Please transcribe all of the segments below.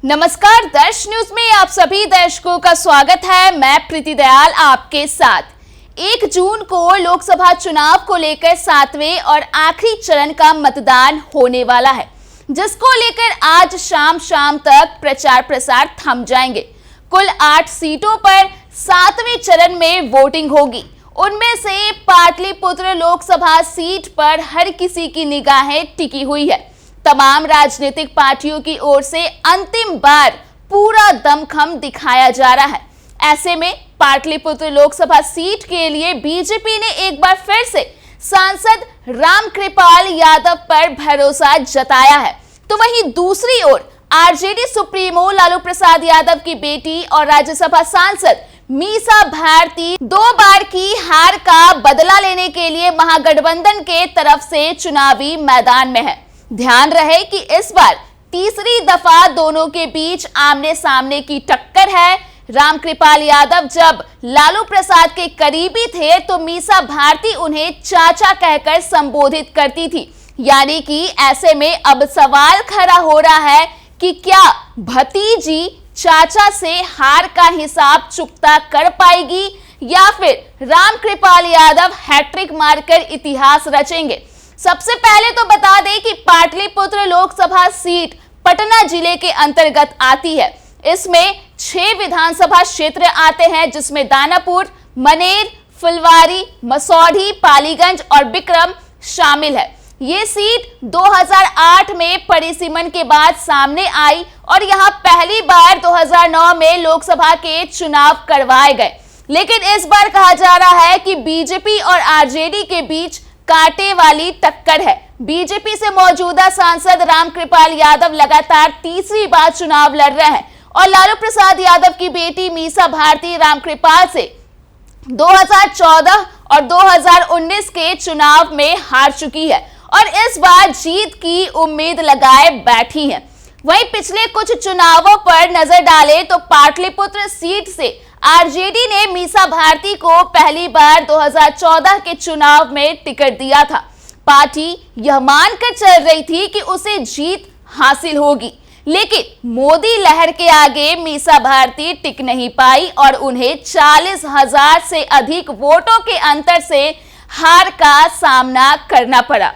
नमस्कार, दर्श न्यूज में आप सभी दर्शकों का स्वागत है। मैं प्रीति दयाल आपके साथ। 1 जून को लोकसभा चुनाव को लेकर 7वें और आखिरी चरण का मतदान होने वाला है, जिसको लेकर आज शाम तक प्रचार प्रसार थम जाएंगे। कुल 8 सीटों पर 7वें चरण में वोटिंग होगी। उनमें से पाटलिपुत्र लोकसभा सीट पर हर किसी की निगाहें टिकी हुई है। तमाम राजनीतिक पार्टियों की ओर से अंतिम बार पूरा दमखम दिखाया जा रहा है। ऐसे में पाटलिपुत्र लोकसभा सीट के लिए बीजेपी ने एक बार फिर से सांसद रामकृपाल यादव पर भरोसा जताया है, तो वहीं दूसरी ओर आरजेडी सुप्रीमो लालू प्रसाद यादव की बेटी और राज्यसभा सांसद मीसा भारती 2 बार की हार का बदला लेने के लिए महागठबंधन के तरफ से चुनावी मैदान में है। ध्यान रहे कि इस बार तीसरी दफा दोनों के बीच आमने सामने की टक्कर है। रामकृपाल यादव जब लालू प्रसाद के करीबी थे तो मीसा भारती उन्हें चाचा कहकर संबोधित करती थी। यानी कि ऐसे में अब सवाल खड़ा हो रहा है कि क्या भतीजी चाचा से हार का हिसाब चुकता कर पाएगी या फिर रामकृपाल यादव हैट्रिक मारकर इतिहास रचेंगे। सबसे पहले तो बता दें कि पाटलिपुत्र लोकसभा सीट पटना जिले के अंतर्गत आती है। इसमें 6 विधानसभा क्षेत्र आते हैं, जिसमें दानापुर, मनेर, फुलवारी, मसौढ़ी, पालीगंज और बिक्रम शामिल है। ये सीट 2008 में परिसीमन के बाद सामने आई और यहां पहली बार 2009 में लोकसभा के चुनाव करवाए गए। लेकिन इस बार कहा जा रहा है कि बीजेपी और आरजेडी के बीच कांटे वाली टक्कर है। बीजेपी से मौजूदा सांसद रामकृपाल यादव लगातार तीसरी बार चुनाव लड़ रहे हैं और लालू प्रसाद यादव की बेटी मीसा भारती रामकृपाल से 2014 और 2019 के चुनाव में हार चुकी है और इस बार जीत की उम्मीद लगाए बैठी है। वहीं पिछले कुछ चुनावों पर नजर डालें तो पाटलिपुत्र सीट से आरजेडी ने मीसा भारती को पहली बार 2014 के चुनाव में टिकट दिया था। पार्टी यह मानकर चल रही थी कि उसे जीत हासिल होगी, लेकिन मोदी लहर के आगे मीसा भारती टिक नहीं पाई और उन्हें 40,000 से अधिक वोटों के अंतर से हार का सामना करना पड़ा।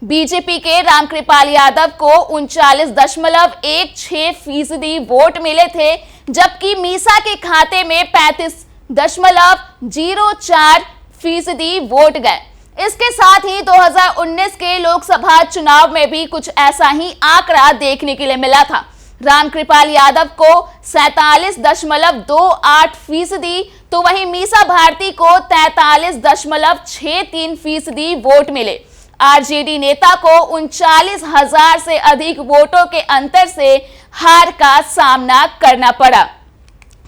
बीजेपी के रामकृपाल यादव को 39.16% वोट मिले थे, जबकि मीसा के खाते में 35.04% वोट गए। इसके साथ ही 2019 के लोकसभा चुनाव में भी कुछ ऐसा ही आंकड़ा देखने के लिए मिला था। रामकृपाल यादव को 47.28%, तो वहीं मीसा भारती को 43.63% वोट मिले। आरजेडी नेता को 39,000 से अधिक वोटों के अंतर से हार का सामना करना पड़ा।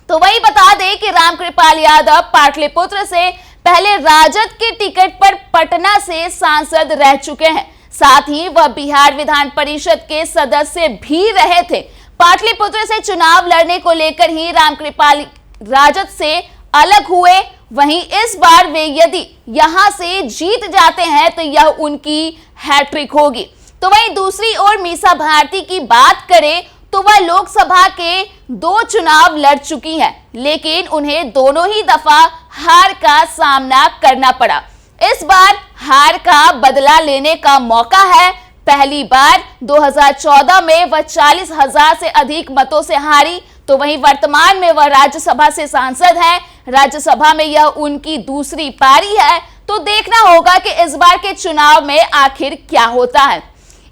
तो वही बता दें कि रामकृपाल यादव पाटलिपुत्र से पहले राजद के टिकट पर पटना से सांसद रह चुके हैं। साथ ही वह बिहार विधान परिषद के सदस्य भी रहे थे। पाटलिपुत्र से चुनाव लड़ने को लेकर ही रामकृपाल राजद से अलग हुए। वहीं इस बार वे यदि यहां से जीत जाते हैं तो यह उनकी हैट्रिक होगी। तो वहीं दूसरी ओर मीसा भारती की बात करें तो वह लोकसभा के 2 चुनाव लड़ चुकी हैं, लेकिन उन्हें दोनों ही दफा हार का सामना करना पड़ा। इस बार हार का बदला लेने का मौका है। पहली बार 2014 में वह 40,000 से अधिक मतों से हारी, तो वहीं वर्तमान में वह राज्यसभा से सांसद हैं। राज्यसभा में यह उनकी दूसरी पारी है, तो देखना होगा कि इस बार के चुनाव में आखिर क्या होता है।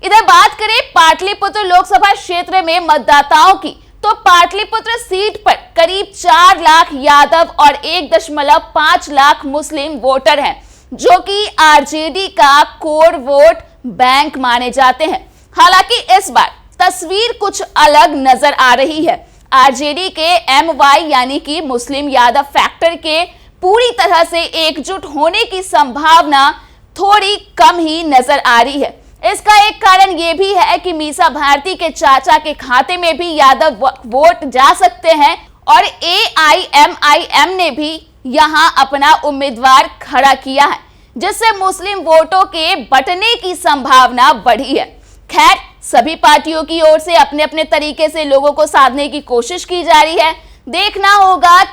इधर बात करें पाटलिपुत्र लोकसभा क्षेत्र में मतदाताओं की, तो पाटलिपुत्र सीट पर करीब 4 लाख यादव और 1.5 लाख मुस्लिम वोटर हैं, जो कि आरजेडी का कोर वोट बैंक माने जाते हैं। हालांकि इस बार तस्वीर कुछ अलग नजर आ रही है। आरजेडी के MY यानी कि मुस्लिम यादव फैक्टर के पूरी तरह से एकजुट होने की संभावना थोड़ी कम ही नजर आ रही है। इसका एक कारण यह भी है कि मीसा भारती के चाचा के खाते में भी यादव वोट जा सकते हैं और AIMIM ने भी यहां अपना उम्मीदवार खड़ा किया है, जिससे मुस्लिम वोटों के बंटने की संभावना बढ़ी है। खैर, सभी पार्टियों की ओर से अपने अपने तरीके से लोगों को साधने की कोशिश की जा रही है। देखना होगा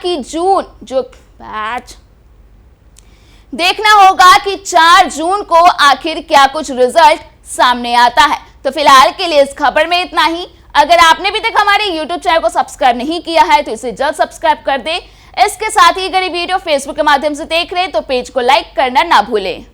कि 4 जून को आखिर क्या कुछ रिजल्ट सामने आता है। तो फिलहाल के लिए इस खबर में इतना ही। अगर आपने अभी तक हमारे YouTube चैनल को सब्सक्राइब नहीं किया है तो इसे जल्द सब्सक्राइब कर दे। इसके साथ ही अगर ये वीडियो फेसबुक के माध्यम से देख रहे हैं तो पेज को लाइक करना ना भूलें।